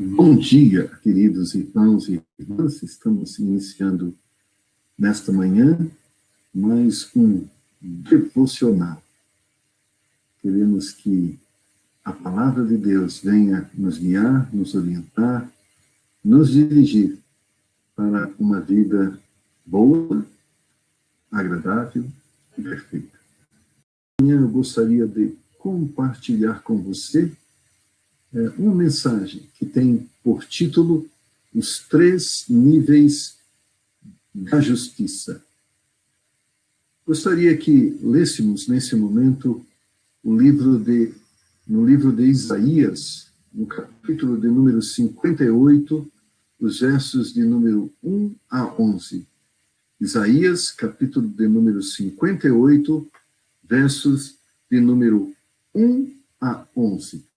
Bom dia, queridos irmãos e irmãs. Estamos iniciando nesta manhã mais um devocional. Queremos que a palavra de Deus venha nos guiar, nos orientar, nos dirigir para uma vida boa, agradável e perfeita. Amanhã eu gostaria de compartilhar com você uma mensagem que tem por título Os 3 níveis da justiça. Gostaria que lêssemos nesse momento no livro de Isaías, no capítulo de número 58, os versos de número 1 a 11. Isaías, capítulo de número 58, versos de número 1 a 11.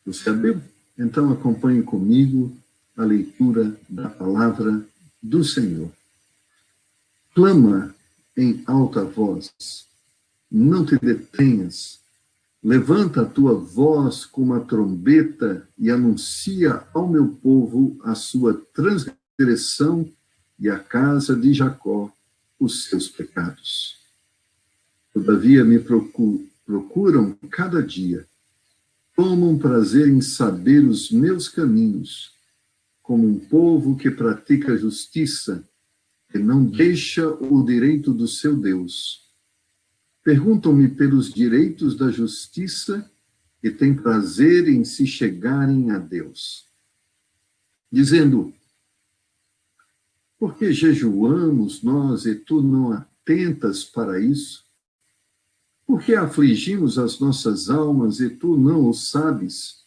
Você abriu? Então acompanhe comigo a leitura da palavra do Senhor. Clama em alta voz, não te detenhas, levanta a tua voz como a trombeta e anuncia ao meu povo a sua transgressão e à casa de Jacó os seus pecados. Todavia me procuram cada dia, tomam prazer em saber os meus caminhos, como um povo que pratica justiça e não deixa o direito do seu Deus. Perguntam-me pelos direitos da justiça e têm prazer em se chegarem a Deus. Dizendo, por que jejuamos nós e tu não atentas para isso? Por que afligimos as nossas almas e tu não o sabes?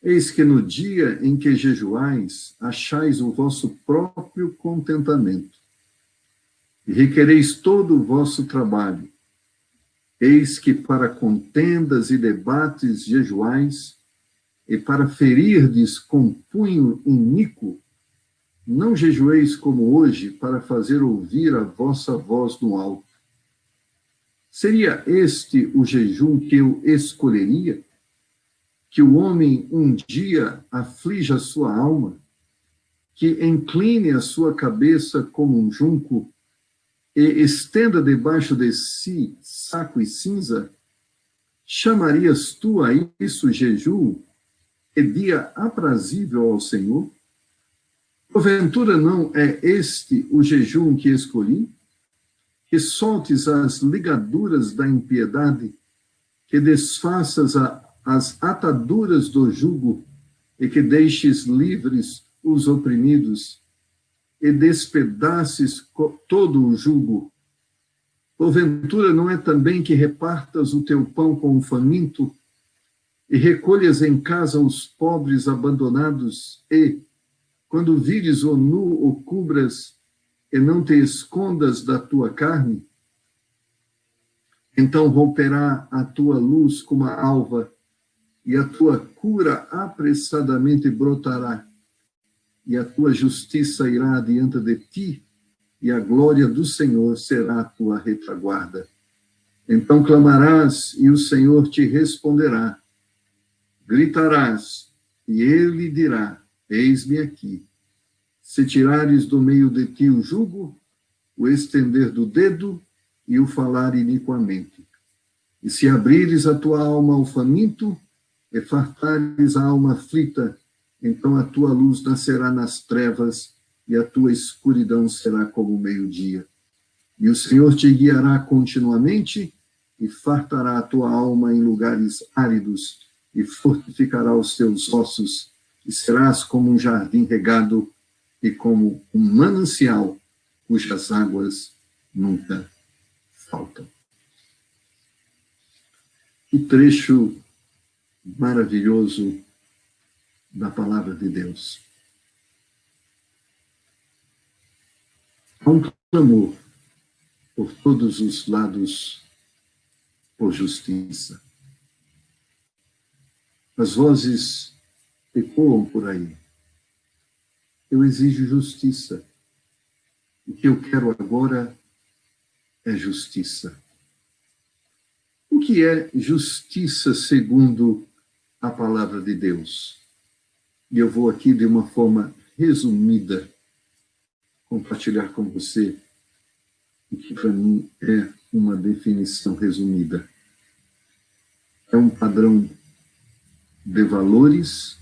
Eis que no dia em que jejuais, achais o vosso próprio contentamento, e requereis todo o vosso trabalho. Eis que para contendas e debates jejuais, e para ferirdes com punho iníquo, não jejueis como hoje para fazer ouvir a vossa voz no alto. Seria este o jejum que eu escolheria? Que o homem um dia aflija a sua alma, que incline a sua cabeça como um junco e estenda debaixo de si saco e cinza? Chamarias tu a isso jejum e dia aprazível ao Senhor? Porventura não é este o jejum que escolhi? Que soltes as ligaduras da impiedade, que desfaças as ataduras do jugo e que deixes livres os oprimidos e despedaces todo o jugo. Porventura não é também que repartas o teu pão com o faminto e recolhas em casa os pobres abandonados e, quando vires o nu, o cubras e não te escondas da tua carne? Então romperá a tua luz como a alva, e a tua cura apressadamente brotará, e a tua justiça irá adiante de ti, e a glória do Senhor será a tua retaguarda. Então clamarás, e o Senhor te responderá. Gritarás, e ele dirá, eis-me aqui. Se tirares do meio de ti o jugo, o estender do dedo e o falar iniquamente. E se abrires a tua alma ao faminto, e fartares a alma aflita, então a tua luz nascerá nas trevas, e a tua escuridão será como o meio-dia. E o Senhor te guiará continuamente, e fartará a tua alma em lugares áridos, e fortificará os teus ossos, e serás como um jardim regado, e como um manancial cujas águas nunca faltam. O trecho maravilhoso da palavra de Deus. Há um clamor por todos os lados por justiça. As vozes ecoam por aí. Eu exijo justiça. O que eu quero agora é justiça. O que é justiça segundo a palavra de Deus? E eu vou aqui, de uma forma resumida, compartilhar com você o que para mim é uma definição resumida. É um padrão de valores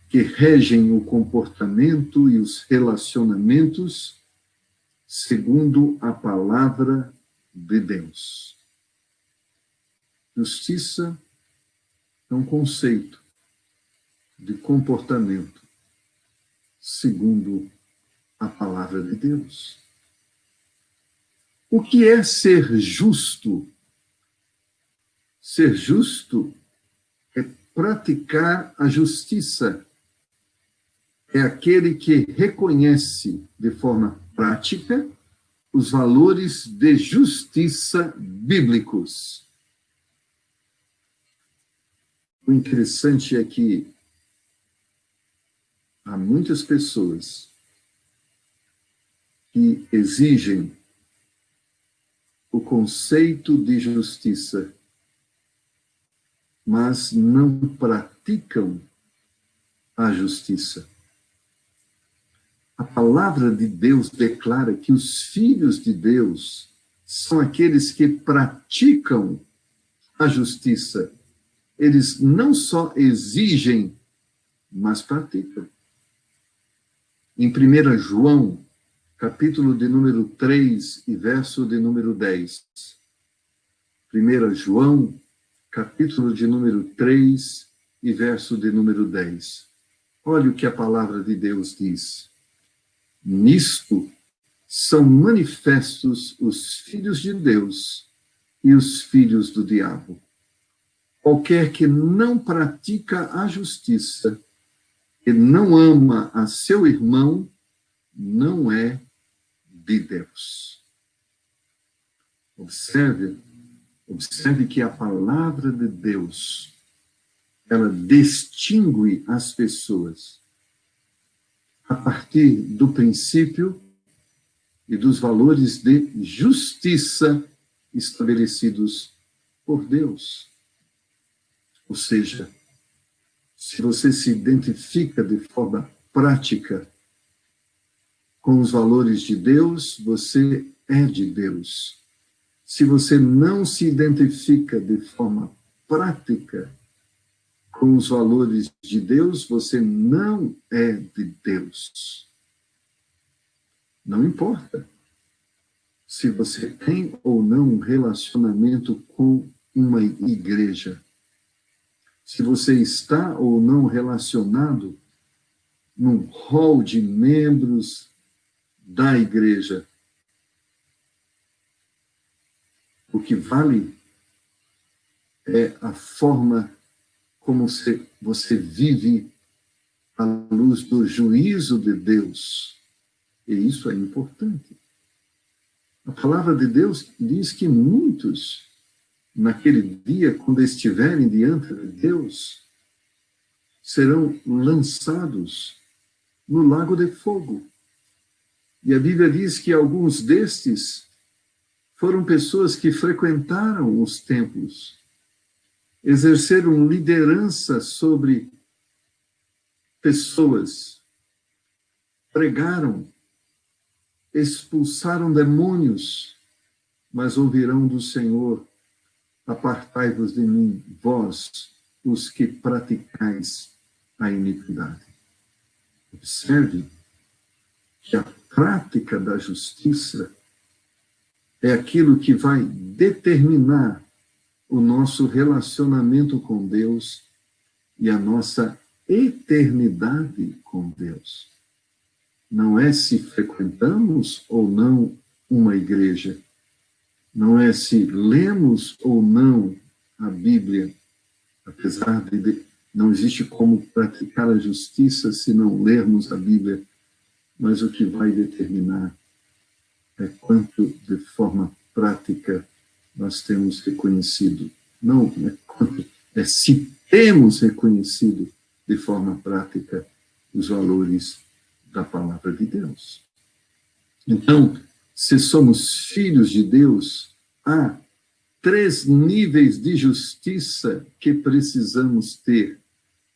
que regem o comportamento e os relacionamentos segundo a palavra de Deus. Justiça é um conceito de comportamento segundo a palavra de Deus. O que é ser justo? Ser justo é praticar a justiça. É aquele que reconhece de forma prática os valores de justiça bíblicos. O interessante é que há muitas pessoas que exigem o conceito de justiça, mas não praticam a justiça. A palavra de Deus declara que os filhos de Deus são aqueles que praticam a justiça. Eles não só exigem, mas praticam. Em 1 João, capítulo de número 3 e verso de número 10. 1 João, capítulo de número 3 e verso de número 10. Olha o que a palavra de Deus diz. Nisto são manifestos os filhos de Deus e os filhos do diabo. Qualquer que não pratica a justiça e não ama a seu irmão, não é de Deus. Observe que a palavra de Deus, ela distingue as pessoas a partir do princípio e dos valores de justiça estabelecidos por Deus. Ou seja, se você se identifica de forma prática com os valores de Deus, você é de Deus. Se você não se identifica de forma prática com os valores de Deus, você não é de Deus. Não importa se você tem ou não um relacionamento com uma igreja, se você está ou não relacionado num rol de membros da igreja. O que vale é a forma como você vive à luz do juízo de Deus. E isso é importante. A palavra de Deus diz que muitos, naquele dia, quando estiverem diante de Deus, serão lançados no lago de fogo. E a Bíblia diz que alguns destes foram pessoas que frequentaram os templos, exerceram liderança sobre pessoas, pregaram, expulsaram demônios, mas ouvirão do Senhor: apartai-vos de mim, vós, os que praticais a iniquidade. Observe que a prática da justiça é aquilo que vai determinar o nosso relacionamento com Deus e a nossa eternidade com Deus. Não é se frequentamos ou não uma igreja, não é se lemos ou não a Bíblia, apesar de não existe como praticar a justiça se não lermos a Bíblia, mas o que vai determinar é quanto de forma prática nós temos reconhecido, não é quanto, é se temos reconhecido de forma prática os valores da palavra de Deus. Então, se somos filhos de Deus, há 3 níveis de justiça que precisamos ter,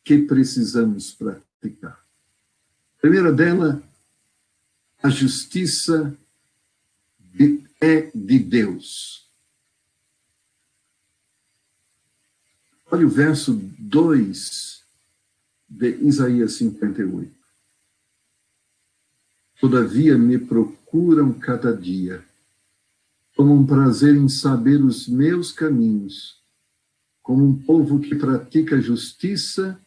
que precisamos praticar. A primeira dela, a justiça é de Deus. Olha o verso 2 de Isaías 58. Todavia me procuram cada dia, como um prazer em saber os meus caminhos, como um povo que pratica justiça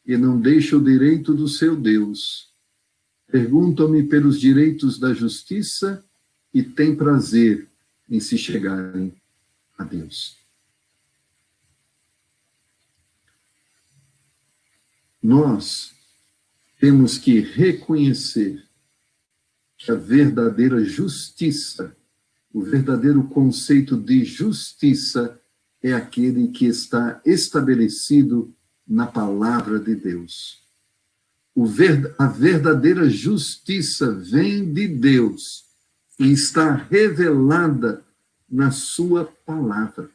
e não deixa o direito do seu Deus. Perguntam-me pelos direitos da justiça e têm prazer em se chegarem a Deus. Nós temos que reconhecer que a verdadeira justiça, o verdadeiro conceito de justiça é aquele que está estabelecido na palavra de Deus. A verdadeira justiça vem de Deus e está revelada na sua palavra.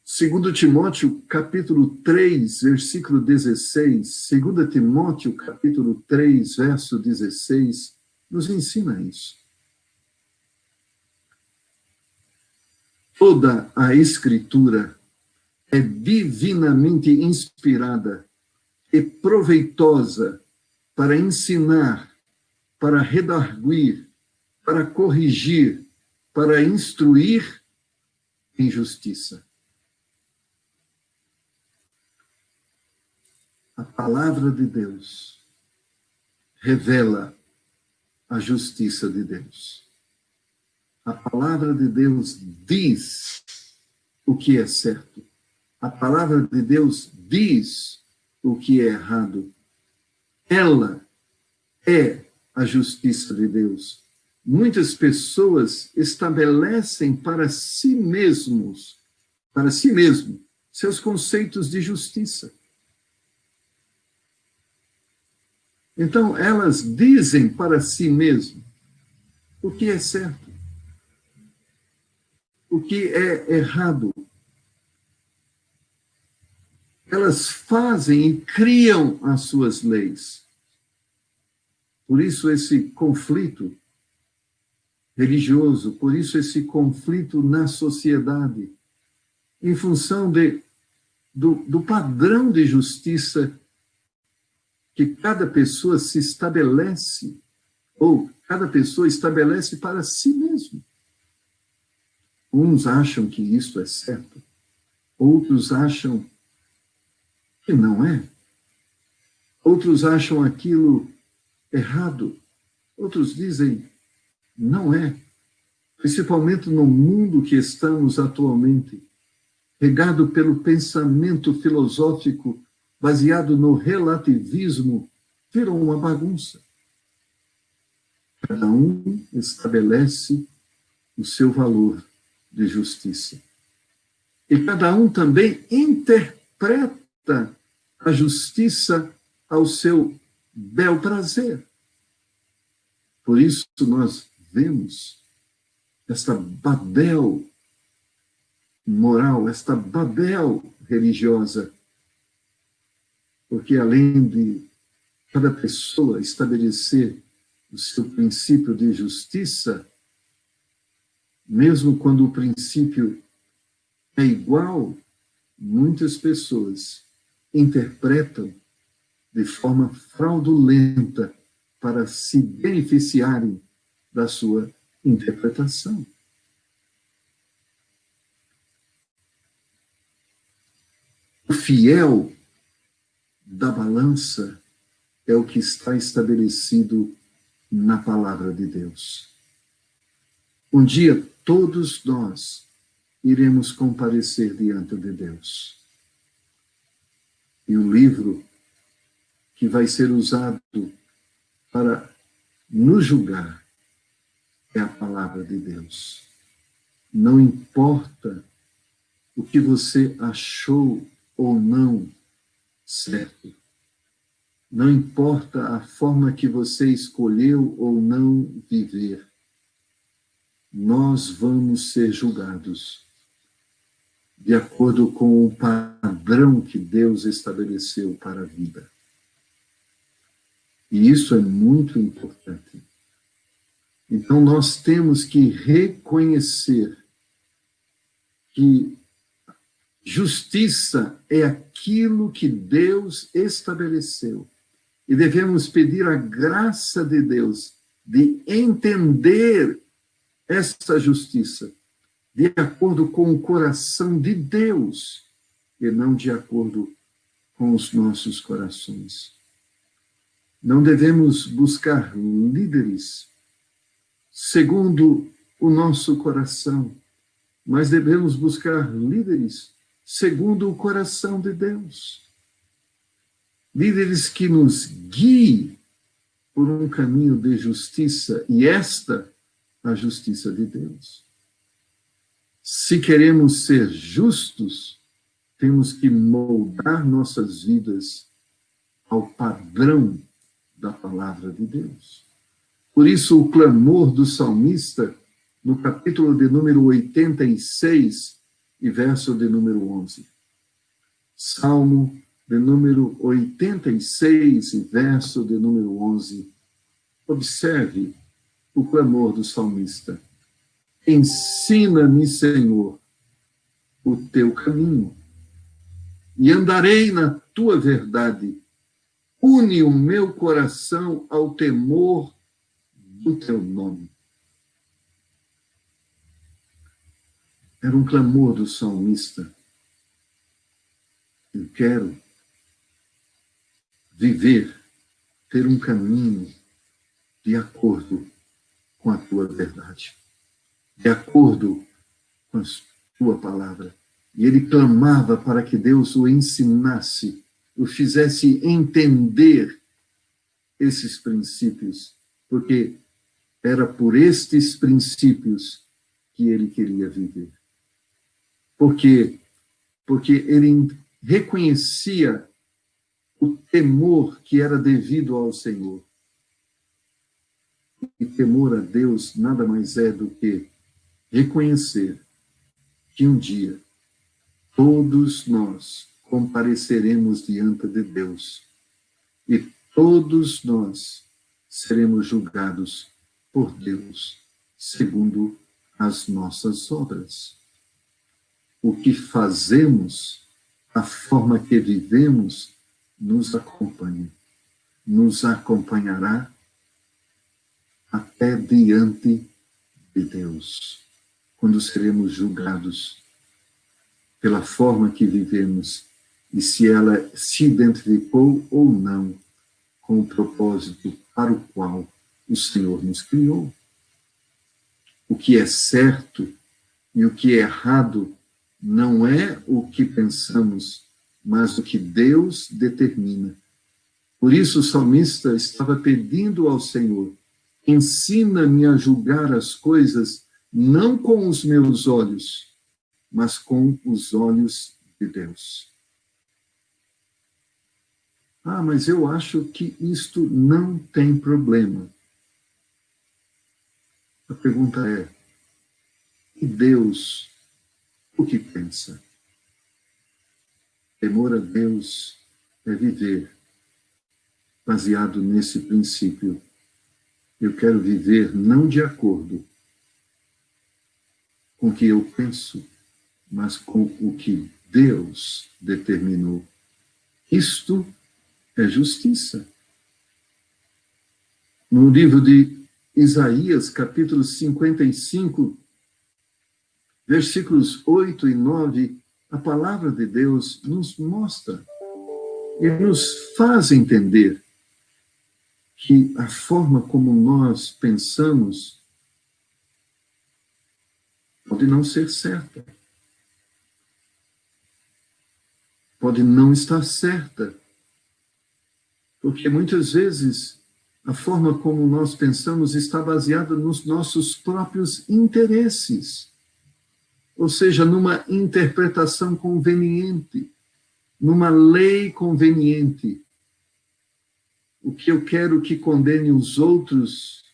2 Timóteo, capítulo 3, versículo 16, 2 Timóteo, capítulo 3, verso 16, nos ensina isso. Toda a Escritura é divinamente inspirada e proveitosa para ensinar, para redarguir, para corrigir, para instruir em justiça. A palavra de Deus revela a justiça de Deus. A palavra de Deus diz o que é certo. A palavra de Deus diz o que é errado. Ela é a justiça de Deus. Muitas pessoas estabelecem para si mesmo, seus conceitos de justiça. Então, elas dizem para si mesmo o que é certo, o que é errado. Elas fazem e criam as suas leis. Por isso esse conflito religioso, por isso esse conflito na sociedade, em função do padrão de justiça que cada pessoa se estabelece, ou cada pessoa estabelece para si mesmo. Uns acham que isso é certo, outros acham que não é. Outros acham aquilo errado, outros dizem não é. Principalmente no mundo que estamos atualmente, regado pelo pensamento filosófico baseado no relativismo, virou uma bagunça. Cada um estabelece o seu valor de justiça. E cada um também interpreta a justiça ao seu bel prazer. Por isso nós vemos esta Babel moral, esta Babel religiosa, porque além de cada pessoa estabelecer o seu princípio de justiça, mesmo quando o princípio é igual, muitas pessoas interpretam de forma fraudulenta para se beneficiarem da sua interpretação. O fiel da balança é o que está estabelecido na palavra de Deus. Um dia todos nós iremos comparecer diante de Deus. E o livro que vai ser usado para nos julgar é a palavra de Deus. Não importa o que você achou ou não certo. Não importa a forma que você escolheu ou não viver. nós vamos ser julgados de acordo com o padrão que Deus estabeleceu para a vida. E isso é muito importante. Então, nós temos que reconhecer que justiça é aquilo que Deus estabeleceu. E devemos pedir a graça de Deus de entender essa justiça de acordo com o coração de Deus e não de acordo com os nossos corações. Não devemos buscar líderes segundo o nosso coração, mas devemos buscar líderes segundo o coração de Deus. Líderes que nos guiem por um caminho de justiça, e esta a justiça de Deus. Se queremos ser justos, temos que moldar nossas vidas ao padrão da palavra de Deus. Por isso, o clamor do salmista, no capítulo de número 86, e verso de número 11. Salmo de número 86, e verso de número 11. Observe o clamor do salmista. Ensina-me, Senhor, o teu caminho, e andarei na tua verdade. Une o meu coração ao temor do teu nome. Era um clamor do salmista. Eu quero viver, ter um caminho de acordo com a tua verdade, de acordo com a tua palavra. E ele clamava para que Deus o ensinasse, o fizesse entender esses princípios, porque era por estes princípios que ele queria viver. Porque ele reconhecia o temor que era devido ao Senhor. E temor a Deus nada mais é do que reconhecer que um dia todos nós compareceremos diante de Deus e todos nós seremos julgados por Deus segundo as nossas obras. O que fazemos, a forma que vivemos, nos acompanha, nos acompanhará até diante de Deus, quando seremos julgados pela forma que vivemos e se ela se identificou ou não com o propósito para o qual o Senhor nos criou. O que é certo e o que é errado não é o que pensamos, mas o que Deus determina. Por isso o salmista estava pedindo ao Senhor: ensina-me a julgar as coisas não com os meus olhos, mas com os olhos de Deus. Ah, mas eu acho que isto não tem problema. A pergunta é: e Deus, o que pensa? Temor a Deus é viver baseado nesse princípio. Eu quero viver não de acordo com o que eu penso, mas com o que Deus determinou. Isto é justiça. No livro de Isaías, capítulo 55, versículos 8 e 9, a palavra de Deus nos mostra e nos faz entender que a forma como nós pensamos pode não ser certa, pode não estar certa, porque muitas vezes a forma como nós pensamos está baseada nos nossos próprios interesses, ou seja, numa interpretação conveniente, numa lei conveniente. O que eu quero que condene os outros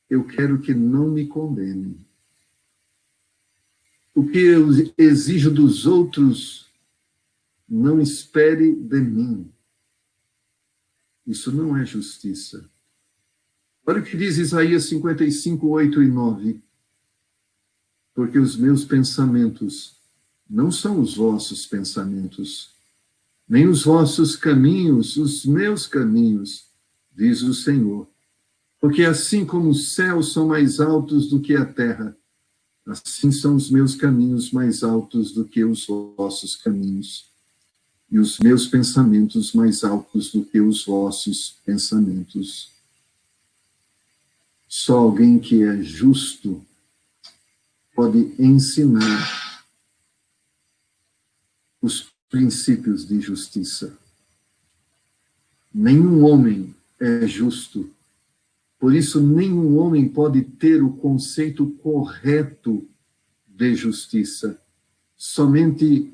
eu quero que não me condene. O que eu exijo dos outros, não espere de mim. Isso não é justiça. Olha o que diz Isaías 55, 8 e 9. Porque os meus pensamentos não são os vossos pensamentos, nem os vossos caminhos, os meus caminhos, diz o Senhor. Porque assim como os céus são mais altos do que a terra, assim são os meus caminhos mais altos do que os vossos caminhos, e os meus pensamentos mais altos do que os vossos pensamentos. Só alguém que é justo pode ensinar os princípios de justiça. Nenhum homem é justo. Por isso, nenhum homem pode ter o conceito correto de justiça. Somente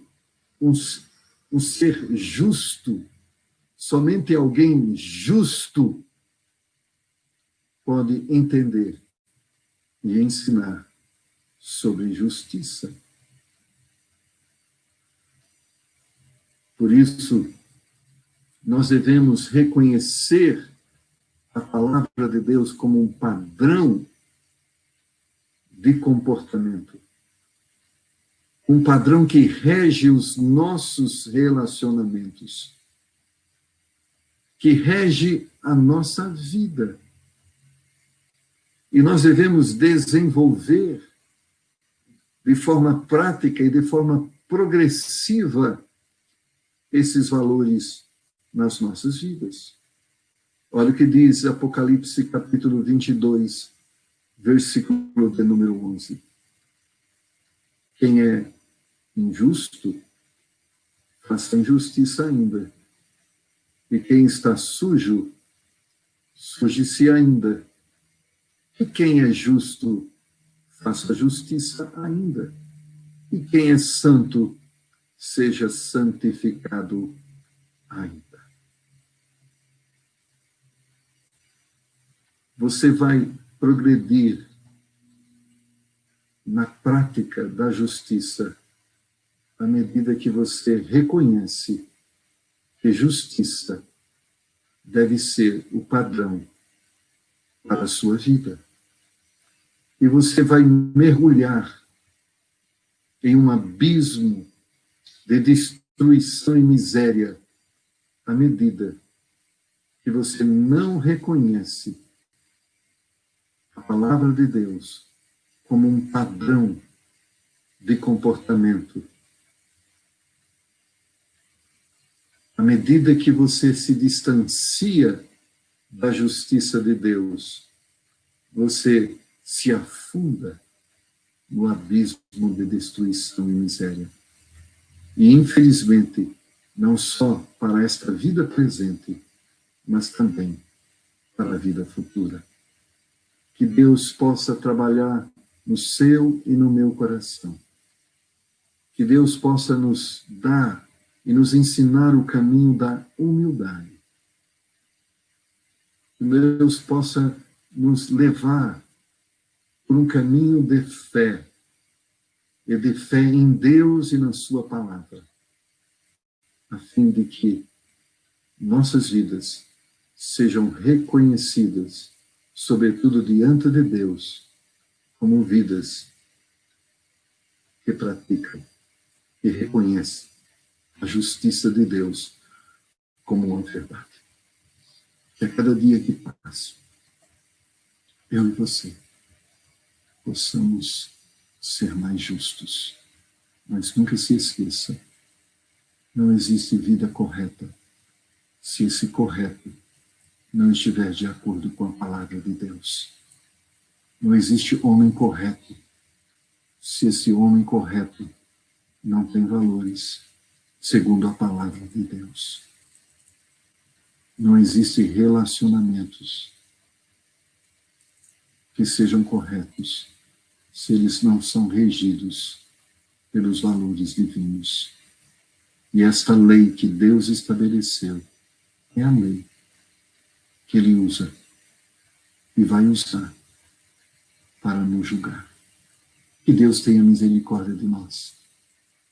um ser justo, somente alguém justo pode entender e ensinar sobre justiça. Por isso, nós devemos reconhecer a palavra de Deus como um padrão de comportamento, um padrão que rege os nossos relacionamentos, que rege a nossa vida. E nós devemos desenvolver de forma prática e de forma progressiva esses valores nas nossas vidas. Olha o que diz Apocalipse capítulo 22, versículo de número 11. Quem é injusto, faça injustiça ainda. E quem está sujo, suje-se ainda. E quem é justo, faça justiça ainda. E quem é santo, seja santificado ainda. Você vai progredir na prática da justiça à medida que você reconhece que justiça deve ser o padrão para a sua vida. E você vai mergulhar em um abismo de destruição e miséria à medida que você não reconhece a palavra de Deus como um padrão de comportamento. À medida que você se distancia da justiça de Deus, você se afunda no abismo de destruição e miséria. E, infelizmente, não só para esta vida presente, mas também para a vida futura. Que Deus possa trabalhar no seu e no meu coração. Que Deus possa nos dar e nos ensinar o caminho da humildade. Que Deus possa nos levar por um caminho de fé, e de fé em Deus e na sua palavra, a fim de que nossas vidas sejam reconhecidas, sobretudo diante de Deus, como vidas que praticam e reconhecem a justiça de Deus como uma verdade. Que a cada dia que passa, eu e você possamos ser mais justos. Mas nunca se esqueça, não existe vida correta se esse correto não estiver de acordo com a palavra de Deus. Não existe homem correto se esse homem correto não tem valores segundo a palavra de Deus. Não existem relacionamentos que sejam corretos se eles não são regidos pelos valores divinos. E esta lei que Deus estabeleceu é a lei que Ele usa e vai usar para nos julgar. Que Deus tenha misericórdia de nós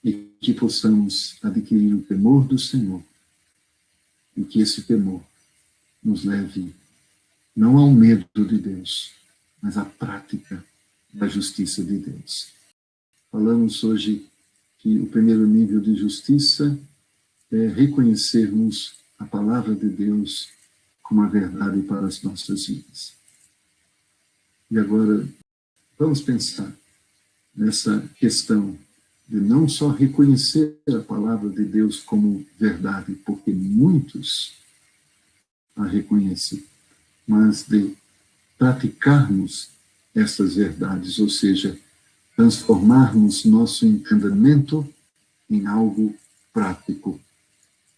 e que possamos adquirir o temor do Senhor e que esse temor nos leve não ao medo de Deus, mas à prática da justiça de Deus. Falamos hoje que o primeiro nível de justiça é reconhecermos a palavra de Deus como a verdade para as nossas vidas. E agora, vamos pensar nessa questão de não só reconhecer a palavra de Deus como verdade, porque muitos a reconhecem, mas de praticarmos essas verdades, ou seja, transformarmos nosso entendimento em algo prático,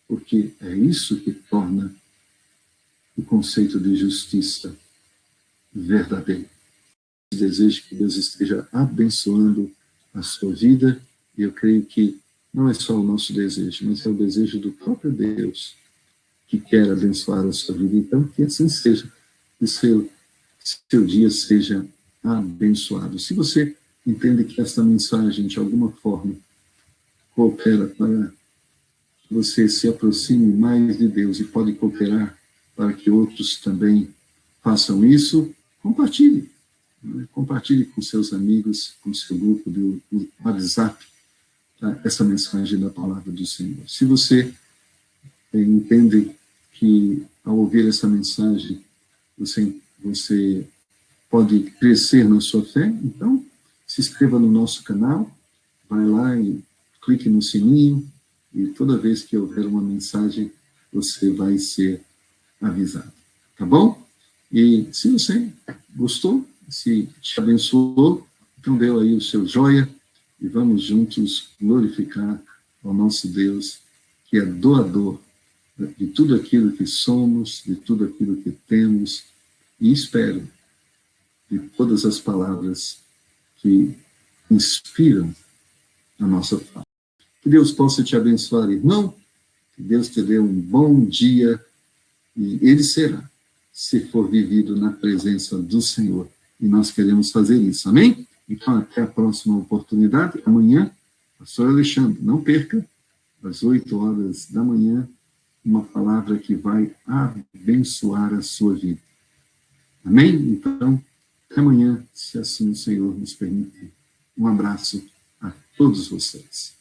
porque é isso que torna o conceito de justiça verdadeiro. Desejo que Deus esteja abençoando a sua vida, e eu creio que não é só o nosso desejo, mas é o desejo do próprio Deus que quer abençoar a sua vida. Então, que assim seja, que seu dia seja abençoado. Se você entende que esta mensagem, de alguma forma, coopera para que você se aproxime mais de Deus e pode cooperar para que outros também façam isso, compartilhe. Compartilhe com seus amigos, com seu grupo do WhatsApp, tá? Essa mensagem da palavra do Senhor. Se você entende que, ao ouvir essa mensagem, você pode crescer na sua fé, então se inscreva no nosso canal, vai lá e clique no sininho, e toda vez que houver uma mensagem, você vai ser avisado. Tá bom? E se você gostou, se te abençoou, então dê aí o seu joia e vamos juntos glorificar ao nosso Deus, que é doador de tudo aquilo que somos, de tudo aquilo que temos, e espero de todas as palavras que inspiram a nossa fala. Que Deus possa te abençoar, irmão, que Deus te dê um bom dia, e ele será, se for vivido na presença do Senhor. E nós queremos fazer isso, amém? Então, até a próxima oportunidade. Amanhã, pastor Alexandre, não perca, às 8h da manhã, uma palavra que vai abençoar a sua vida. Amém? Então, até amanhã, se assim o Senhor nos permitir. Um abraço a todos vocês.